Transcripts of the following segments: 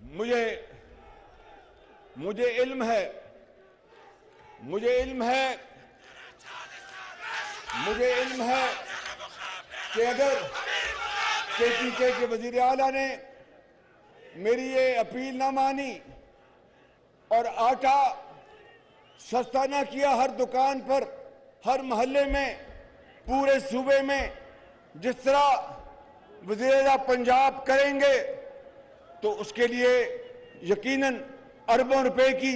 मुझे मुझे इल्म है कि अगर केपीके के वजीर आला ने मेरी ये अपील ना मानी और आटा सस्ता ना किया हर दुकान पर, हर मोहल्ले में, पूरे सूबे में, जिस तरह वज़ीर पंजाब करेंगे, तो उसके लिए यकीनन अरबों रुपए की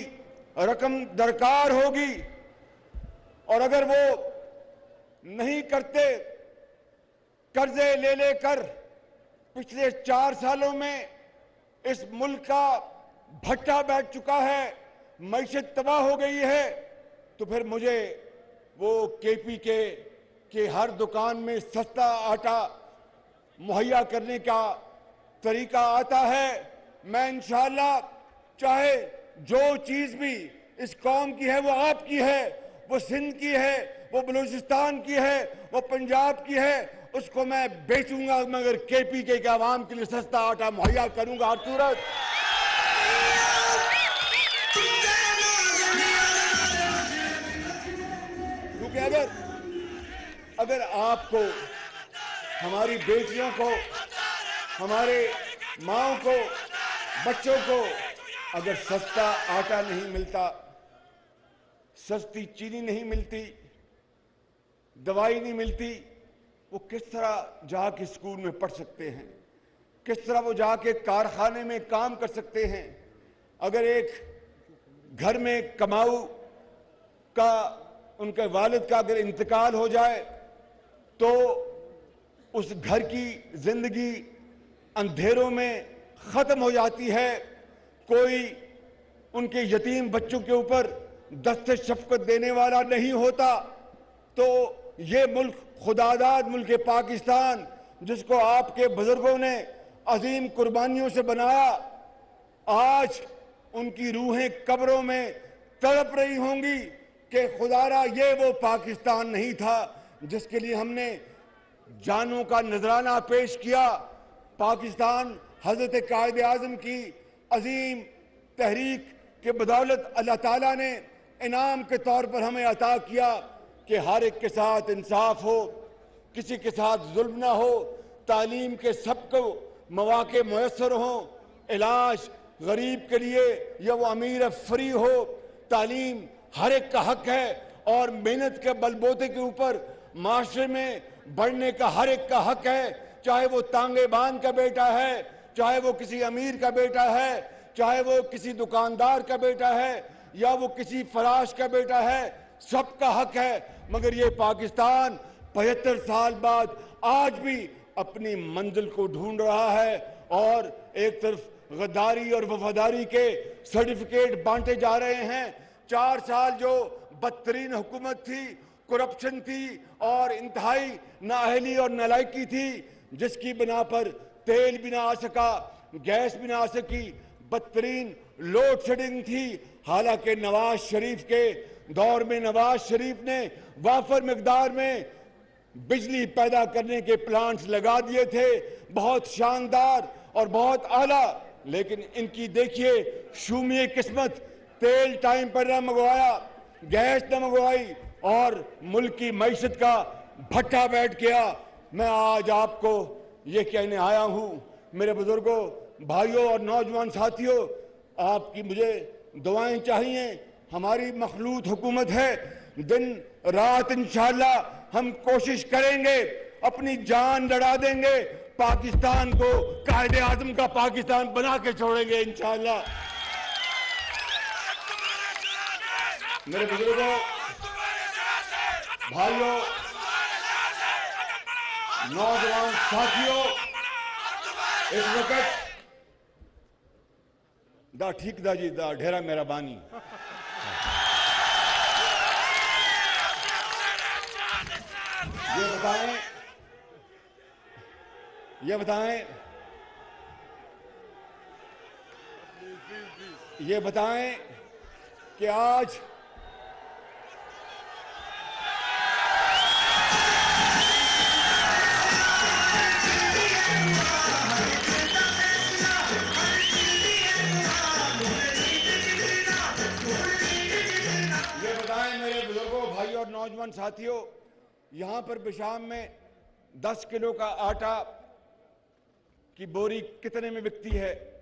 रकम दरकार होगी। और अगर वो नहीं करते, कर्जे ले लेकर पिछले 4 सालों में इस मुल्क का भट्टा बैठ चुका है, मईशत तबाह हो गई है, तो फिर मुझे वो केपीके के हर दुकान में सस्ता आटा मुहैया करने का तरीका आता है। मैं इंशाअल्लाह, चाहे जो चीज भी इस कौम की है वो आपकी है, वो सिंध की है, वो बलूचिस्तान की है, वो पंजाब की है, उसको मैं बेचूंगा, मगर केपीके के आवाम के लिए सस्ता आटा मुहैया करूंगा हर सूरत। क्योंकि अगर आपको, हमारी बेटियों को, हमारे माओं को, बच्चों को अगर सस्ता आटा नहीं मिलता, सस्ती चीनी नहीं मिलती, दवाई नहीं मिलती, वो किस तरह जाके स्कूल में पढ़ सकते हैं? किस तरह वो जाके कारखाने में काम कर सकते हैं? अगर एक घर में कमाऊ का, उनके वालिद का अगर इंतकाल हो जाए तो उस घर की जिंदगी अंधेरों में खत्म हो जाती है। कोई उनके यतीम बच्चों के ऊपर दस्ते शफकत देने वाला नहीं होता। तो ये मुल्क, खुदादाद मुल्क पाकिस्तान, जिसको आपके बुजुर्गों ने अजीम कुर्बानियों से बनाया, आज उनकी रूहें कब्रों में तड़प रही होंगी कि खुदारा ये वो पाकिस्तान नहीं था जिसके लिए हमने जानों का नजराना पेश किया। पाकिस्तान हजरत कायद आज़म की अजीम तहरीक के बदौलत अल्लाह ताला ने इनाम के तौर पर हमें अता किया कि हर एक के साथ इंसाफ हो, किसी के साथ जुल्म ना हो, तालीम के सबको मौके मुयस्सर हों, इलाज गरीब के लिए या वो अमीर फ्री हो, तालीम हर एक का हक है और मेहनत के बलबूते के ऊपर माशरे में बढ़ने का हर एक का हक है। चाहे वो तांगेबान का बेटा है, चाहे वो किसी अमीर का बेटा है, चाहे वो किसी दुकानदार का बेटा है या वो किसी फराश का बेटा है, सबका हक है। मगर ये पाकिस्तान 75 साल बाद आज भी अपनी मंजिल को ढूंढ रहा है और एक तरफ गद्दारी और वफादारी के सर्टिफिकेट बांटे जा रहे हैं। 4 साल जो बदतरीन हुकूमत थी, करप्शन थी और इंतहाई नाअहली और नालायकी थी, जिसकी बिना पर तेल भी ना आ सका, गैस भी ना आ सकी, बदतरीन लोड शेडिंग थी। हालांकि नवाज शरीफ के दौर में नवाज शरीफ ने वाफर मिकदार में बिजली पैदा करने के प्लांट्स लगा दिए थे, बहुत शानदार और बहुत आला। लेकिन इनकी देखिए शूमिए किस्मत, तेल टाइम पर न मंगवाया, गैस न मंगवाई और मुल्क की मईशत का भट्टा बैठ गया। मैं आज आपको ये कहने आया हूं, मेरे बुजुर्गों, भाइयों और नौजवान साथियों, आपकी मुझे दुआएं चाहिए। हमारी मखलूत हुकूमत है, दिन रात इंशाअल्लाह हम कोशिश करेंगे, अपनी जान लड़ा देंगे, पाकिस्तान को कायदे आज़म का पाकिस्तान बना के छोड़ेंगे इंशाअल्लाह। मेरे बुजुर्गों, भाइयों, नौजवान साथियों, इस वक्त दा ठीक दा जी दा ढेरा मेरा बानी ये बताएं कि आज नौजवान साथियों, यहाँ पर बिशाम में 10 किलो का आटा की बोरी कितने में बिकती है?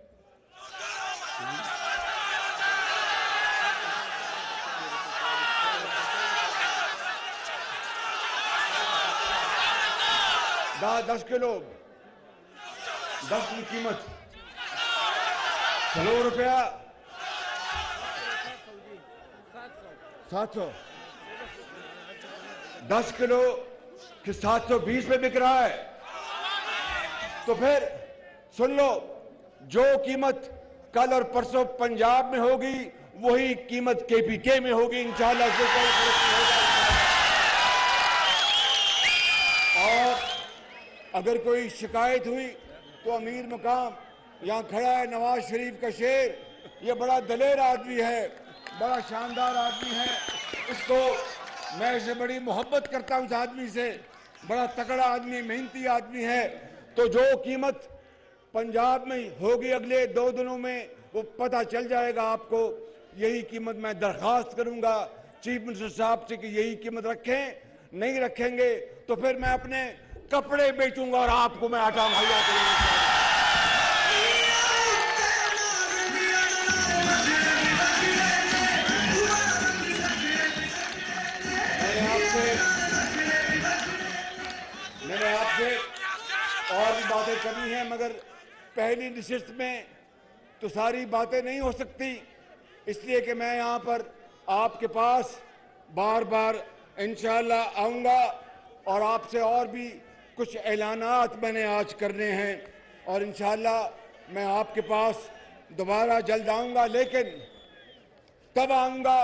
दस किलो 10 की कीमत 100 रुपया 700। 10 किलो कि 720 में बिक रहा है। तो फिर सुन लो, जो कीमत कल और परसों पंजाब में होगी वही कीमत केपीके में होगी इंशाअल्लाह। और अगर कोई शिकायत हुई तो अमीर मकाम यहाँ खड़ा है, नवाज शरीफ का शेर, ये बड़ा दलेर आदमी है, बड़ा शानदार आदमी है। इसको मैं इसे बड़ी मोहब्बत करता हूँ, इस आदमी से। बड़ा तगड़ा आदमी, मेहनती आदमी है। तो जो कीमत पंजाब में होगी अगले 2 दिनों में वो पता चल जाएगा आपको। यही कीमत मैं दरखास्त करूंगा चीफ मिनिस्टर साहब से कि यही कीमत रखें। नहीं रखेंगे तो फिर मैं अपने कपड़े बेचूंगा और आपको मैं आटा मुहैया करूंगा। मैंने आपसे और भी बातें करनी है, मगर पहली नशिस्त में तो सारी बातें नहीं हो सकती, इसलिए कि मैं यहाँ पर आपके पास बार बार इंशाअल्लाह आऊँगा और आपसे और भी कुछ ऐलानात मैंने आज करने हैं और इंशाअल्लाह मैं आपके पास दोबारा जल्द आऊँगा। लेकिन तब आऊँगा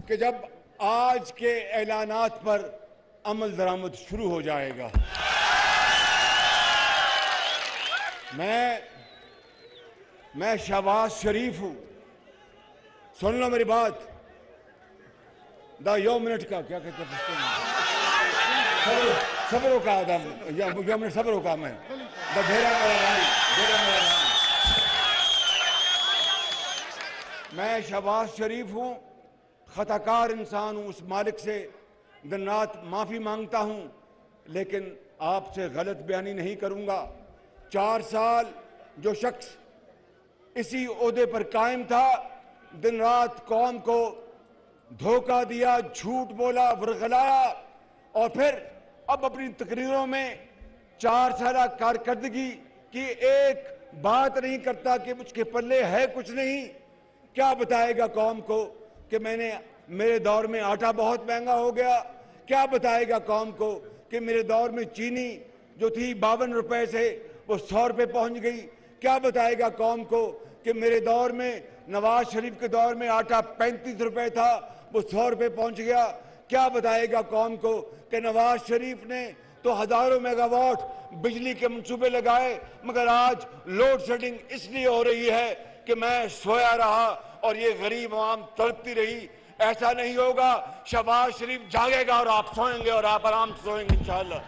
कि जब आज के ऐलानात पर अमल दरामद शुरू हो जाएगा। मैं शहबाज शरीफ हूं, सुन लो मेरी बात। यो मिनट का क्या कहते हैं, सब्रों का आदम, यो मिनट सब्रों का मैं धेरा मेरा नाम। मैं शहबाज शरीफ हूं, खताकार इंसान हूं, उस मालिक से दिन रात माफी मांगता हूं, लेकिन आपसे गलत बयानी नहीं करूंगा। 4 साल जो शख्स इसी ओहदे पर कायम था, दिन रात कौम को धोखा दिया, झूठ बोला, वरगलाया और फिर अब अपनी तकरीरों में 4 साल कारकर्दगी की एक बात नहीं करता कि मुझके पल्ले है कुछ नहीं। क्या बताएगा कौम को कि मेरे दौर में आटा बहुत महंगा हो गया? क्या बताएगा कौम को कि मेरे दौर में चीनी जो थी 52 रुपए से वो 100 रुपए पहुंच गई? क्या बताएगा कौम को कि मेरे दौर में, नवाज शरीफ के दौर में आटा 35 रुपए था, वो 100 रुपए पहुंच गया? क्या बताएगा कौम को कि नवाज शरीफ ने तो हजारों मेगावाट बिजली के मंसूबे लगाए, मगर आज लोड शेडिंग इसलिए हो रही है कि मैं सोया रहा और ये गरीब आवाम तड़पती रही। ऐसा नहीं होगा। शहबाज शरीफ जागेगा और आप सोएंगे और आप आराम से सोएंगे इंशाअल्लाह।